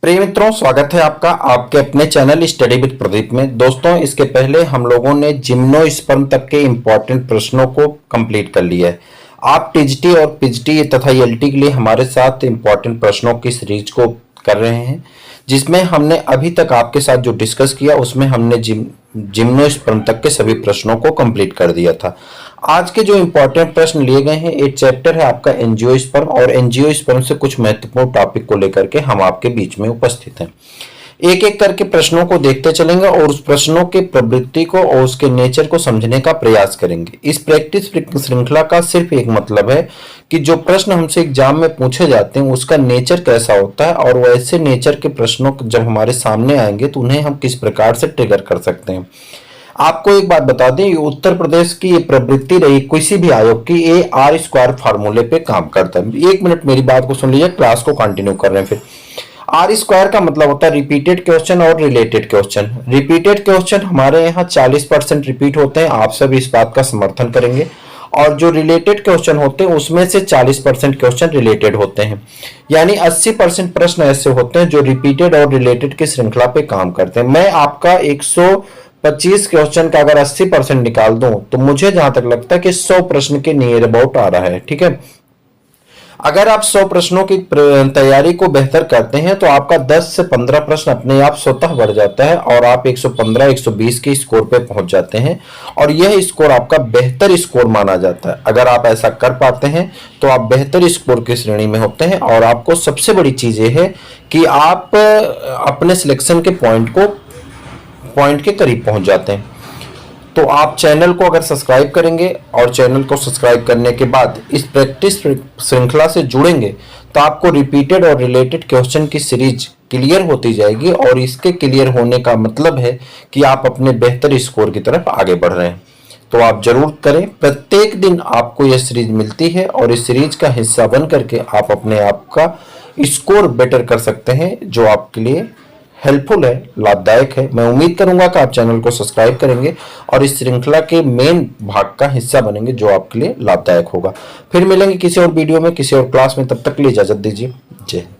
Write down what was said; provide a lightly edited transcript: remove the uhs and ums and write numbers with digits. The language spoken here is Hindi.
प्रिय मित्रों, स्वागत है आपका आपके अपने चैनल स्टडी विद प्रदीप में। दोस्तों, इसके पहले हम लोगों ने जिम्नोस्पर्म तक के इंपॉर्टेंट प्रश्नों को कंप्लीट कर लिया है। आप टीजीटी और पीजीटी तथा एलटी के लिए हमारे साथ इंपॉर्टेंट प्रश्नों की सीरीज को कर रहे हैं, जिसमें हमने अभी तक आपके साथ जो डिस्कस किया उसमें हमने जिम्नोस्पर्म तक के सभी प्रश्नों को कंप्लीट कर दिया था। आज के जो इंपॉर्टेंट प्रश्न लिए गए हैं, एक चैप्टर है आपका एंजियोस्पर्म, और एंजियोस्पर्म से कुछ महत्वपूर्ण टॉपिक को लेकर के हम आपके बीच में उपस्थित हैं। एक एक करके प्रश्नों को देखते चलेंगे और उस प्रश्नों के प्रवृत्ति को और उसके नेचर को समझने का प्रयास करेंगे। इस प्रैक्टिस श्रृंखला का सिर्फ एक मतलब है कि जो प्रश्न हमसे एग्जाम में पूछे जाते हैं उसका नेचर कैसा होता है, और वैसे नेचर के प्रश्नों जब हमारे सामने आएंगे तो उन्हें हम किस प्रकार से ट्रिगर कर सकते हैं। आपको एक बात बता दें, उत्तर प्रदेश की ये प्रवृत्ति रही किसी भी आयोग की, ये आर स्क्वायर फार्मूले पे काम करता है। एक मिनट मेरी बात को सुन लीजिए, क्लास को कंटिन्यू कर रहे हैं। फिर आर स्क्वायर का मतलब होता है रिपीटेड क्वेश्चन और रिलेटेड क्वेश्चन। रिपीटेड क्वेश्चन हमारे यहाँ 40% रिपीट होते हैं, आप सब इस बात का समर्थन करेंगे, और जो रिलेटेड क्वेश्चन होते हैं उसमें से 40% क्वेश्चन रिलेटेड होते हैं। यानी 80% प्रश्न ऐसे होते हैं जो रिपीटेड और रिलेटेड की श्रृंखला पे काम करते हैं। मैं आपका 125 क्वेश्चन का अगर 80% निकाल दूं तो मुझे जहां तक लगता है कि 100 प्रश्न के नियर अबाउट आ रहा है। ठीक है, अगर आप 100 प्रश्नों की तैयारी को बेहतर करते हैं तो आपका 10 से 15 प्रश्न अपने आप स्वतः बढ़ जाता है और आप 115-120 के स्कोर पे पहुंच जाते हैं, और यह स्कोर आपका बेहतर स्कोर माना जाता है। अगर आप ऐसा कर पाते हैं तो आप बेहतर स्कोर की श्रेणी में होते हैं, और आपको सबसे बड़ी चीज ये है कि आप अपने सिलेक्शन के पॉइंट के करीब पहुंच जाते हैं। तो आप चैनल को अगर सब्सक्राइब करेंगे और चैनल को सब्सक्राइब करने के बाद इस प्रैक्टिस श्रृंखला से जुड़ेंगे तो आपको रिपीटेड और रिलेटेड क्वेश्चन की सीरीज क्लियर होती जाएगी, और इसके क्लियर होने का मतलब है कि आप अपने बेहतर स्कोर की तरफ आगे बढ़ रहे हैं। तो आप जरूर करें, प्रत्येक दिन आपको यह सीरीज मिलती है और इस सीरीज का हिस्सा बन करके आप अपने आप का स्कोर बेटर कर सकते हैं, जो आपके लिए हेल्पफुल है, लाभदायक है। मैं उम्मीद करूंगा कि आप चैनल को सब्सक्राइब करेंगे और इस श्रृंखला के मेन भाग का हिस्सा बनेंगे, जो आपके लिए लाभदायक होगा। फिर मिलेंगे किसी और वीडियो में, किसी और क्लास में, तब तक के लिए इजाजत दीजिए। जय हिंद।